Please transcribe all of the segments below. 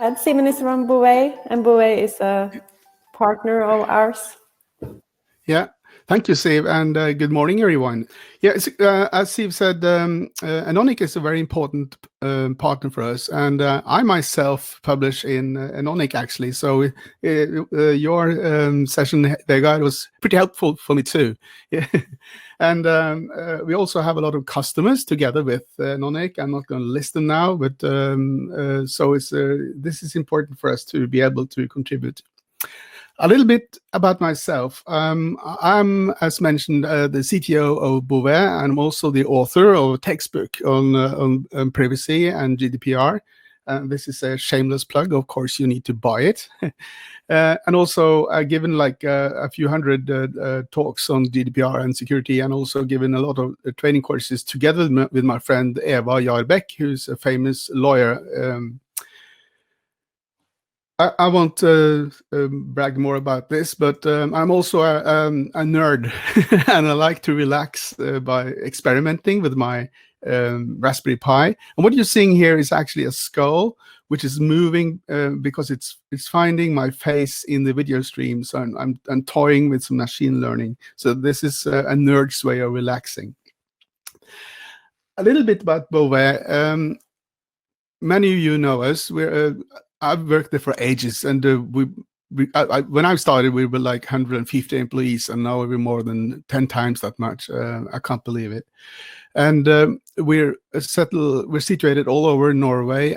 And Simen is from Bouvet, and Bouvet is a partner of ours. Yeah, thank you, Siv, and good morning, everyone. Yeah, as Siv said, Anonic is a very important partner for us, and I myself publish in Anonic actually. So your session, Vegard, was pretty helpful for me too. Yeah. And we also have a lot of customers together with Anonic. I'm not going to list them now, but so this is important for us to be able to contribute. A little bit about myself. I'm, as mentioned, the CTO of Bouvet, and I'm also the author of a textbook on privacy and GDPR. This is a shameless plug. Of course, you need to buy it. And also given like a few hundred talks on GDPR and security, and also given a lot of training courses together with my friend Eva Jarbeck, who's a famous lawyer. I won't brag more about this, but I'm also a nerd, and I like to relax by experimenting with my Raspberry Pi. And what you're seeing here is actually a skull, which is moving because it's finding my face in the video stream. So I'm toying with some machine learning. So this is a nerd's way of relaxing. A little bit about Bouvet. Many of you know us. I've worked there for ages, and when I started, we were like 150 employees, and now we're more than 10 times that much. I can't believe it. And we're situated all over Norway.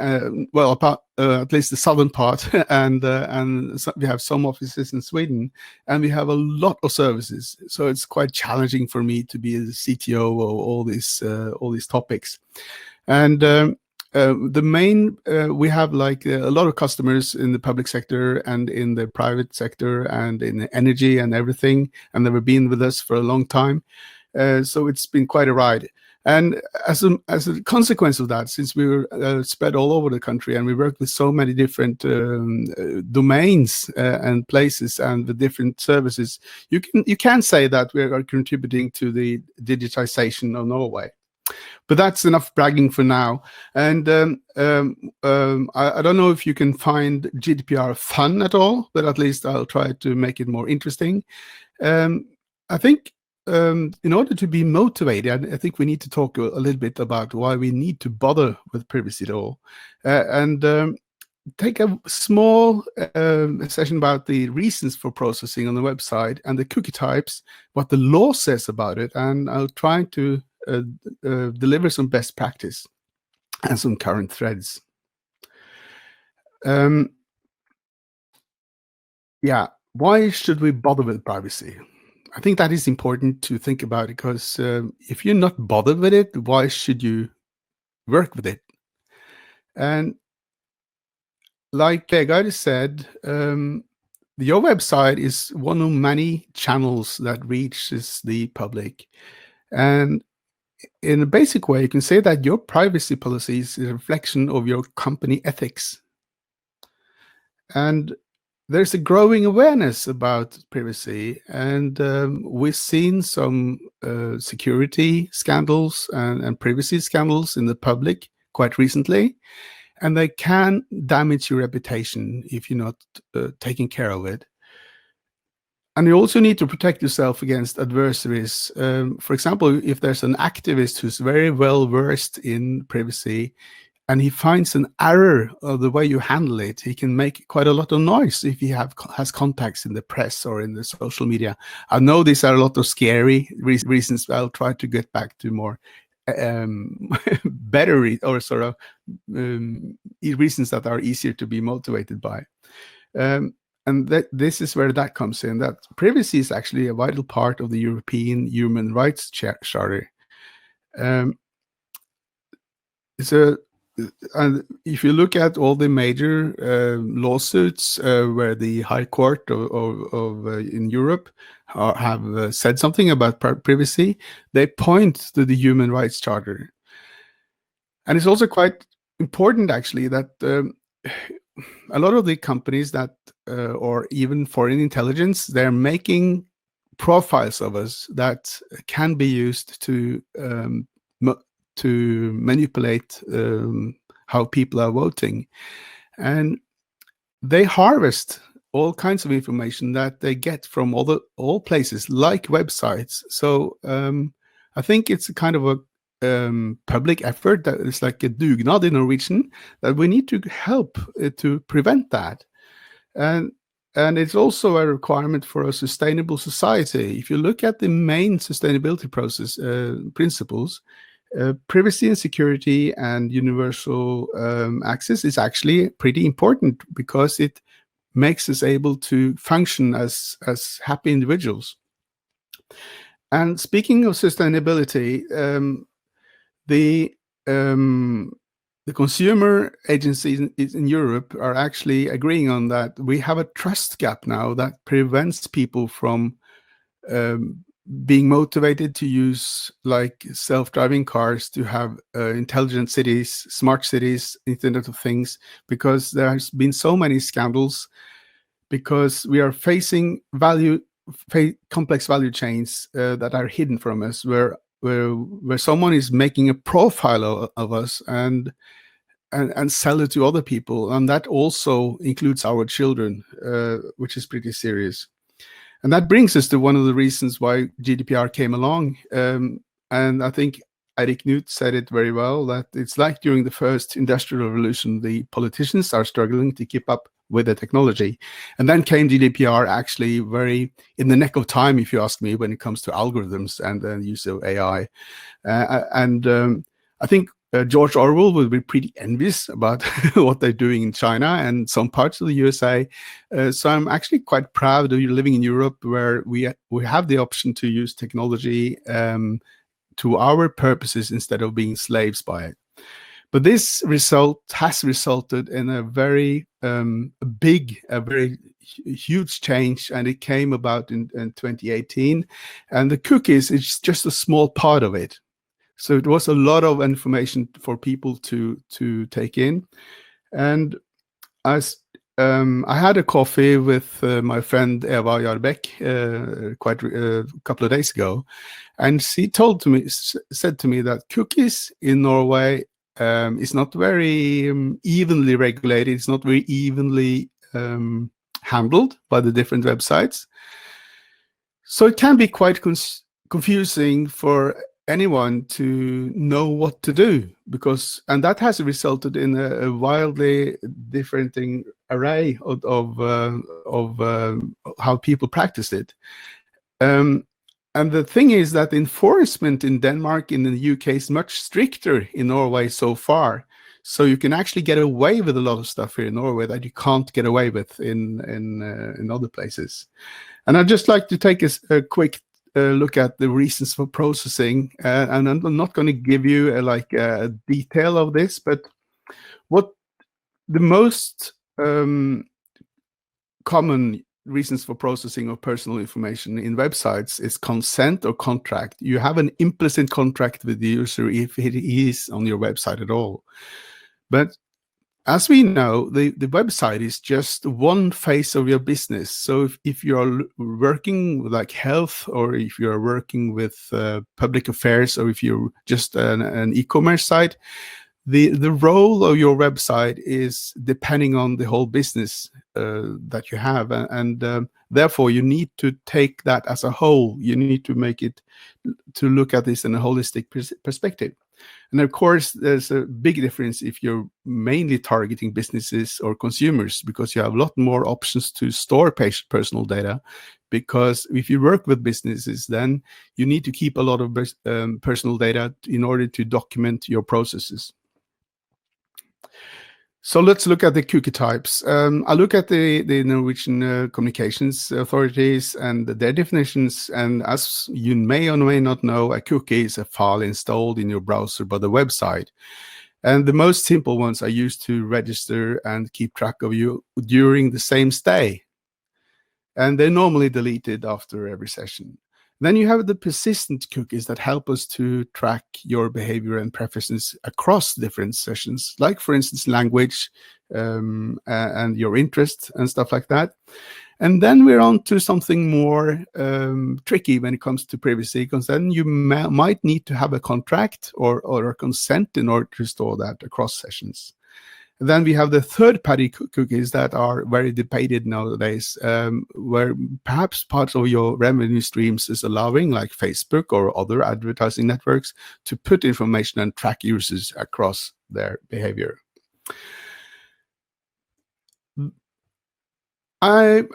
Well, at least the southern part, and so we have some offices in Sweden, and we have a lot of services. So it's quite challenging for me to be the CTO of all these topics, and. The main, we have like a lot of customers in the public sector and in the private sector and in energy and everything, and they've been with us for a long time. So it's been quite a ride. And as a consequence of that, since we were spread all over the country and we work with so many different domains and places and the different services, you can say that we are contributing to the digitization of Norway. But that's enough bragging for now. And I don't know if you can find GDPR fun at all, but at least I'll try to make it more interesting. I think in order to be motivated, I think we need to talk a little bit about why we need to bother with privacy at all. And take a small session about the reasons for processing on the website and the cookie types, what the law says about it, and I'll try to deliver some best practice and some current threads. Yeah, why should we bother with privacy? I think that is important to think about, because if you're not bothered with it, why should you work with it? And like Vegard said, your website is one of many channels that reaches the public. And in a basic way, you can say that your privacy policy is a reflection of your company ethics. And there's a growing awareness about privacy, and we've seen some security scandals and privacy scandals in the public quite recently, and they can damage your reputation if you're not taking care of it. And you also need to protect yourself against adversaries. For example, if there's an activist who's very well versed in privacy and he finds an error of the way you handle it, he can make quite a lot of noise if he has contacts in the press or in the social media. I know these are a lot of scary reasons, but I'll try to get back to more better or sort of reasons that are easier to be motivated by. And this is where that comes in, that privacy is actually a vital part of the European Human Rights Charter. And if you look at all the major lawsuits where the High Court in Europe have said something about privacy, they point to the Human Rights Charter. And it's also quite important, actually, that a lot of the companies that, or even foreign intelligence, they're making profiles of us that can be used to manipulate how people are voting. And they harvest all kinds of information that they get from all places, like websites. So I think it's a kind of a public effort that is like a dugnad in Norwegian, that we need to help to prevent that. And it's also a requirement for a sustainable society. If you look at the main sustainability process principles, privacy and security and universal access is actually pretty important, because it makes us able to function as happy individuals. And speaking of sustainability, the consumer agencies in Europe are actually agreeing on that. We have a trust gap now that prevents people from being motivated to use like self-driving cars, to have intelligent cities, smart cities, Internet of Things, because there has been so many scandals, because we are facing complex value chains that are hidden from us, where someone is making a profile of us and sell it to other people, and that also includes our children, which is pretty serious. And that brings us to one of the reasons why GDPR came along. And I think Eirik Knut said it very well, that it's like during the first industrial revolution, the politicians are struggling to keep up with the technology. And then came GDPR, actually very in the neck of time, if you ask me, when it comes to algorithms and the use of AI. I think George Orwell would be pretty envious about what they're doing in China and some parts of the USA. So I'm actually quite proud of living in Europe, where we have the option to use technology to our purposes instead of being slaves by it. But this has resulted in a very very huge change, and it came about in 2018. And the cookies is just a small part of it. So it was a lot of information for people to take in. And I had a coffee with my friend Eva Jarbekk quite a couple of days ago, and she said to me that cookies in Norway is not very evenly regulated. It's not very evenly handled by the different websites. So it can be quite confusing for anyone to know what to do, and that has resulted in a wildly different array of how people practice it. And the thing is that enforcement in Denmark and in the UK is much stricter in Norway so far. So you can actually get away with a lot of stuff here in Norway that you can't get away with in other places. And I'd just like to take a quick look at the reasons for processing, and I'm not going to give you a detail of this, but what the most common reasons for processing of personal information in websites is consent or contract. You have an implicit contract with the user if it is on your website at all. But as we know, the website is just one phase of your business. So if you're working with like health, or if you're working with public affairs, or if you're just an e-commerce site, the role of your website is depending on the whole business that you have. And therefore, you need to take that as a whole. You need to make it to look at this in a holistic perspective. And of course, there's a big difference if you're mainly targeting businesses or consumers, because you have a lot more options to store personal data. Because if you work with businesses, then you need to keep a lot of personal data in order to document your processes. So let's look at the cookie types. I look at the Norwegian communications authorities and their definitions. And as you may or may not know, a cookie is a file installed in your browser by the website. And the most simple ones are used to register and keep track of you during the same stay. And they're normally deleted after every session. Then you have the persistent cookies that help us to track your behavior and preferences across different sessions, like, for instance, language and your interest and stuff like that. And then we're on to something more tricky when it comes to privacy, because then you might need to have a contract or a consent in order to store that across sessions. Then we have the third-party cookies that are very debated nowadays, where perhaps parts of your revenue streams is allowing, like Facebook or other advertising networks, to put information and track users across their behavior. I've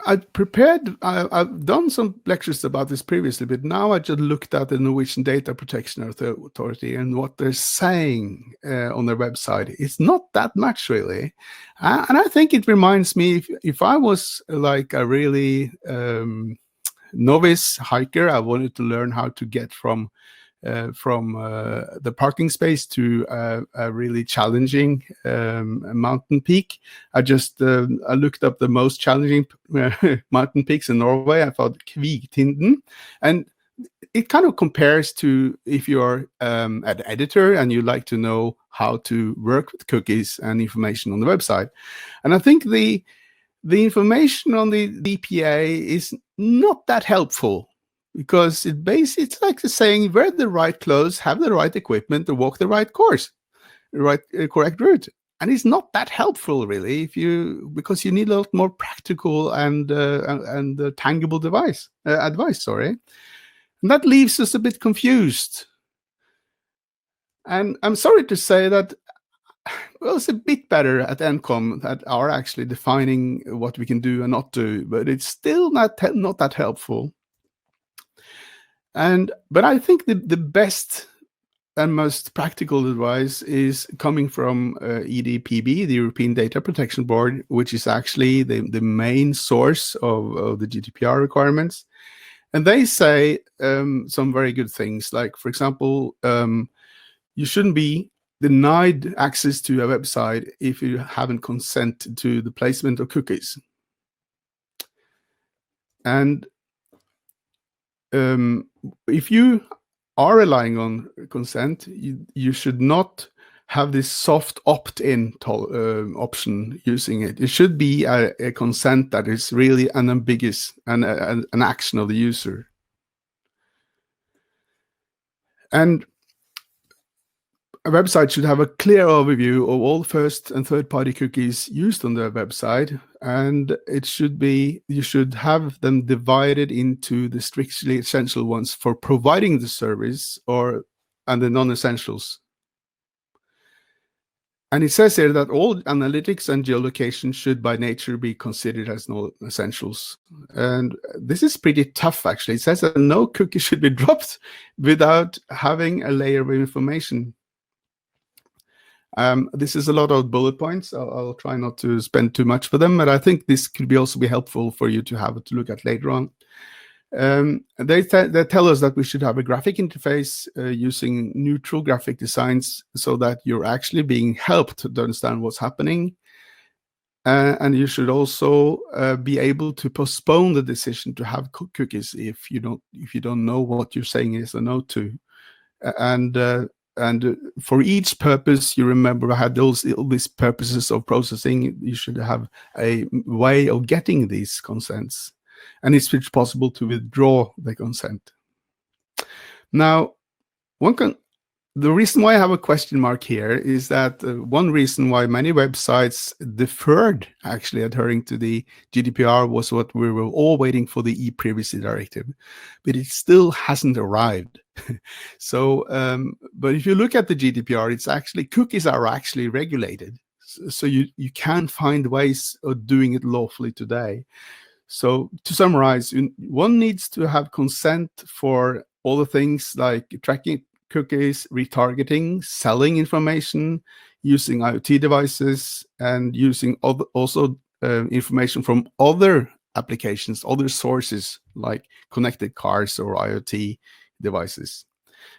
done some lectures about this previously, but now I just looked at the Norwegian Data Protection Authority and what they're saying on their website. It's not that much, really. And I think it reminds me, if I was like a really novice hiker, I wanted to learn how to get from the parking space to a really challenging mountain peak. I looked up the most challenging mountain peaks in Norway. I thought Kvigtinden, and it kind of compares to if you're an editor and you like to know how to work with cookies and information on the website. And I think the information on the DPA is not that helpful, because it's like saying wear the right clothes, have the right equipment, to walk the right course, correct route. And it's not that helpful, really, because you need a lot more practical and tangible advice. And that leaves us a bit confused. And I'm sorry to say that, well, it's a bit better at NCOM that are actually defining what we can do and not do, but it's still not that helpful. But I think the best and most practical advice is coming from EDPB, the European Data Protection Board, which is actually the main source of the GDPR requirements. And they say some very good things, like, for example, you shouldn't be denied access to a website if you haven't consented to the placement of cookies. And if you are relying on consent, you should not have this soft opt-in option using it. It should be a consent that is really unambiguous and an action of the user. And a website should have a clear overview of all first and third-party cookies used on their website, and you should have them divided into the strictly essential ones for providing the service and the non-essentials. And it says here that all analytics and geolocation should by nature be considered as non-essentials. And this is pretty tough, actually. It says that no cookie should be dropped without having a layer of information. This is a lot of bullet points. I'll try not to spend too much for them, but I think this could also be helpful for you to have to look at later on. They tell us that we should have a graphic interface using neutral graphic designs so that you're actually being helped to understand what's happening. And you should also be able to postpone the decision to have cookies if you don't know what you're saying is a no to. And for each purpose, you remember I had all these purposes of processing. You should have a way of getting these consents, and it's possible to withdraw the consent. Now, the reason why I have a question mark here is that one reason why many websites deferred actually adhering to the GDPR was what we were all waiting for, the e-privacy directive, but it still hasn't arrived. So, but if you look at the GDPR, it's actually cookies are actually regulated. So you can find ways of doing it lawfully today. So to summarize, one needs to have consent for all the things like tracking cookies, retargeting, selling information, using IoT devices, and using also information from other applications, other sources like connected cars or IoT devices.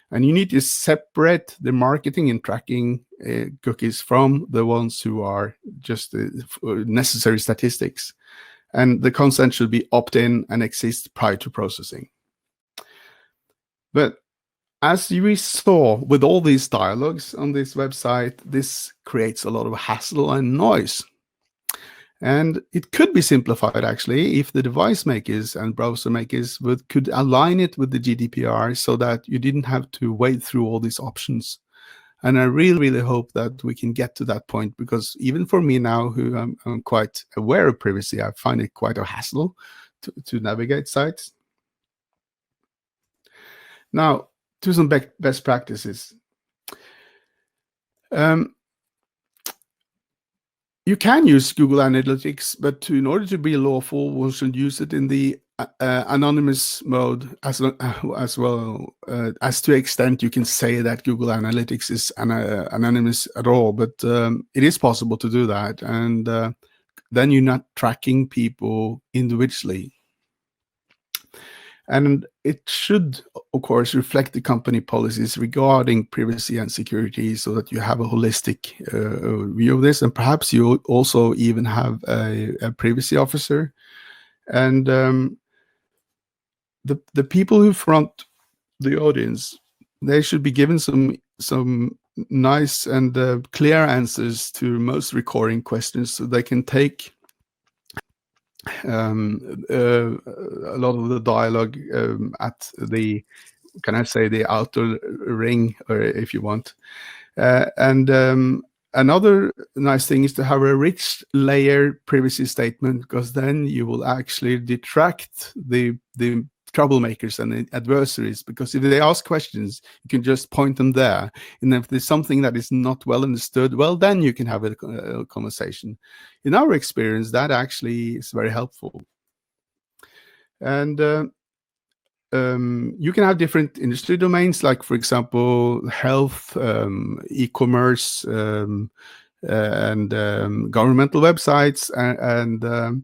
And you need to separate the marketing and tracking cookies from the ones who are just necessary statistics. And the consent should be opt-in and exist prior to processing. But as we saw with all these dialogues on this website, this creates a lot of hassle and noise. And it could be simplified, actually, if the device makers and browser makers could align it with the GDPR so that you didn't have to wade through all these options And I really, really hope that we can get to that point, because even for me now, who I'm quite aware of privacy, I find it quite a hassle to navigate sites. Now, to some best practices. You can use Google Analytics, but in order to be lawful, one should use it in the anonymous mode as well, as to extent you can say that Google Analytics is anonymous at all. But it is possible to do that, and then you're not tracking people individually. And it should, of course, reflect the company policies regarding privacy and security, so that you have a holistic view of this. And perhaps you also even have a privacy officer. And the people who front the audience, they should be given some nice and clear answers to most recurring questions, so they can take a lot of the dialogue at the, can I say, the outer ring, or if you want. And another nice thing is to have a rich layer privacy statement, because then you will actually detract the troublemakers and the adversaries, because if they ask questions, you can just point them there. And if there's something that is not well understood, well, then you can have a conversation. In our experience, that actually is very helpful. And you can have different industry domains, like, for example, health, e-commerce, and governmental websites, and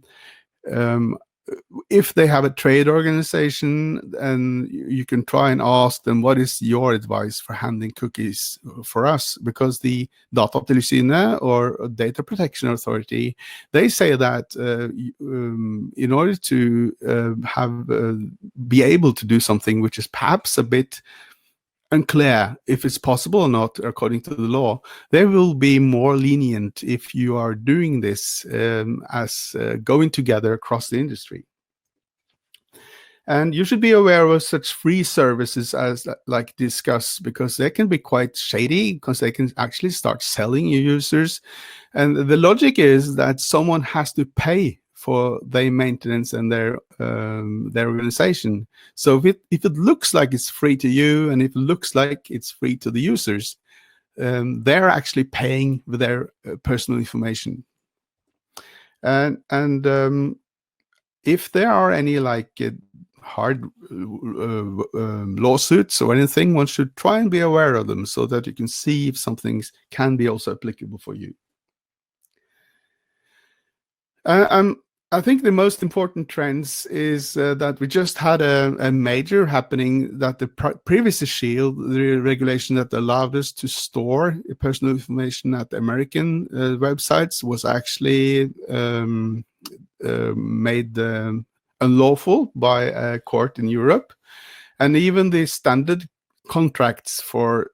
if they have a trade organization, and you can try and ask them, what is your advice for handling cookies for us? Because the Datatilsynet, or Data Protection Authority, they say that in order to be able to do something which is perhaps a bit unclear if it's possible or not according to the law, they will be more lenient if you are doing this as going together across the industry. And you should be aware of such free services as like discussed, because they can be quite shady, because they can actually start selling your users. And the logic is that someone has to pay for their maintenance and their organization. So if it looks like it's free to you, and if it looks like it's free to the users, they're actually paying with their personal information. And if there are any like hard lawsuits or anything, one should try and be aware of them, so that you can see if some things can be also applicable for you. I think the most important trends is that we just had a major happening, that the Privacy Shield, the regulation that allowed us to store personal information at American websites, was actually made unlawful by a court in Europe. And even the standard contracts for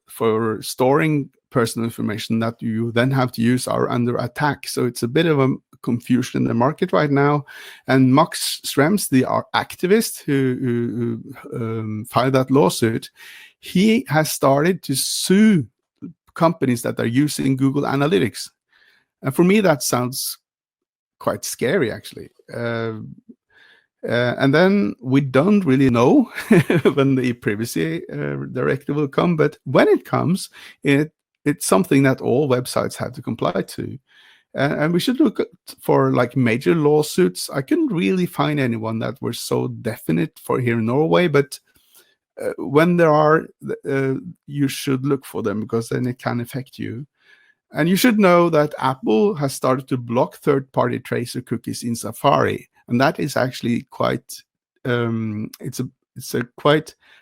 storing personal information that you then have to use are under attack. So it's a bit of a confusion in the market right now. And Max Schrems, the activist who filed that lawsuit, he has started to sue companies that are using Google Analytics. And for me, that sounds quite scary, actually. And then we don't really know when the privacy directive will come, but when it comes, it's something that all websites have to comply to. And we should look for like major lawsuits. I couldn't really find anyone that were so definite for here in Norway, but when there are, you should look for them, because then it can affect you. And you should know that Apple has started to block third-party tracer cookies in Safari, and that is actually quite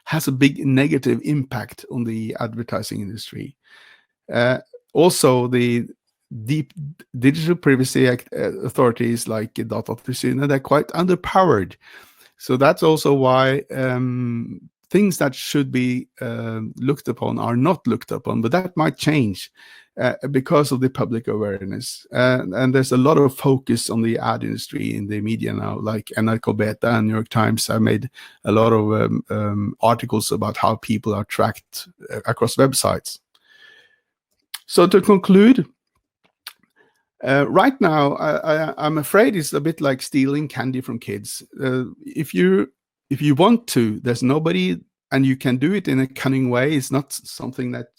has a big negative impact on the advertising industry. Also, the deep digital privacy authorities like Datatilsynet, they're quite underpowered. So that's also why things that should be looked upon are not looked upon, but that might change because of the public awareness. And there's a lot of focus on the ad industry in the media now, like NRK Beta and New York Times have made a lot of articles about how people are tracked across websites. So to conclude, right now, I'm afraid it's a bit like stealing candy from kids. If you want to, there's nobody, and you can do it in a cunning way. It's not something that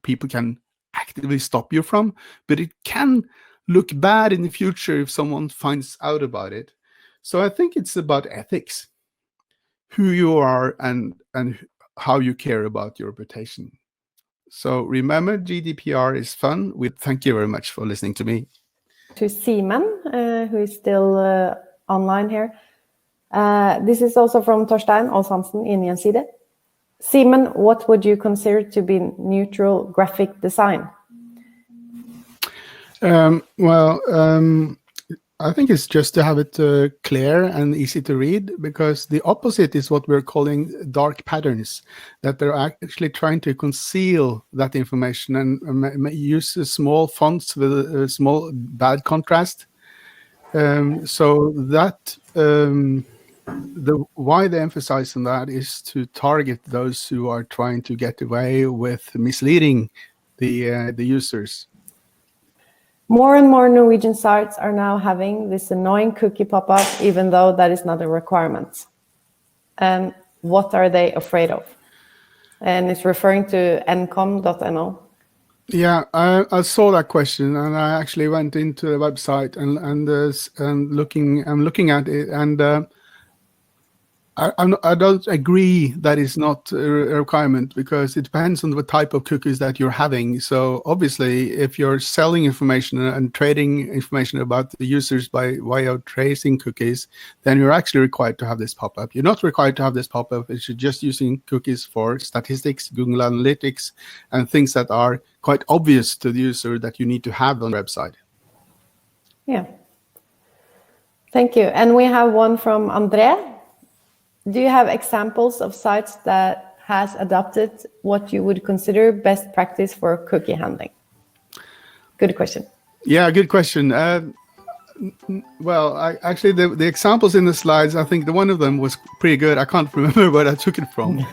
people can actively stop you from, but it can look bad in the future if someone finds out about it. So I think it's about ethics, who you are, and how you care about your reputation. So remember, GDPR is fun. Thank you very much for listening to me. To Simen, who is still online here. This is also from Torstein Aas-Hansen in Gjensidige. Simen, what would you consider to be neutral graphic design? I think it's just to have it clear and easy to read, because the opposite is what we're calling dark patterns, that they're actually trying to conceal that information and use small fonts with a small bad contrast. So that why they emphasize on that is to target those who are trying to get away with misleading the users. More and more Norwegian sites are now having this annoying cookie pop-up, even though that is not a requirement. And what are they afraid of? And it's referring to ncom.no. Yeah, I saw that question, and I actually went into the website and I'm looking at it, and I don't agree that it's not a requirement, because it depends on the type of cookies that you're having. So obviously, if you're selling information and trading information about the users by way of tracing cookies, then you're actually required to have this pop-up. You're not required to have this pop-up if you're just using cookies for statistics, Google Analytics, and things that are quite obvious to the user that you need to have on the website. Yeah. Thank you. And we have one from André. Do you have examples of sites that has adopted what you would consider best practice for cookie handling? Good question. Yeah, good question. Well, actually, the examples in the slides, I think one of them was pretty good. I can't remember where I took it from.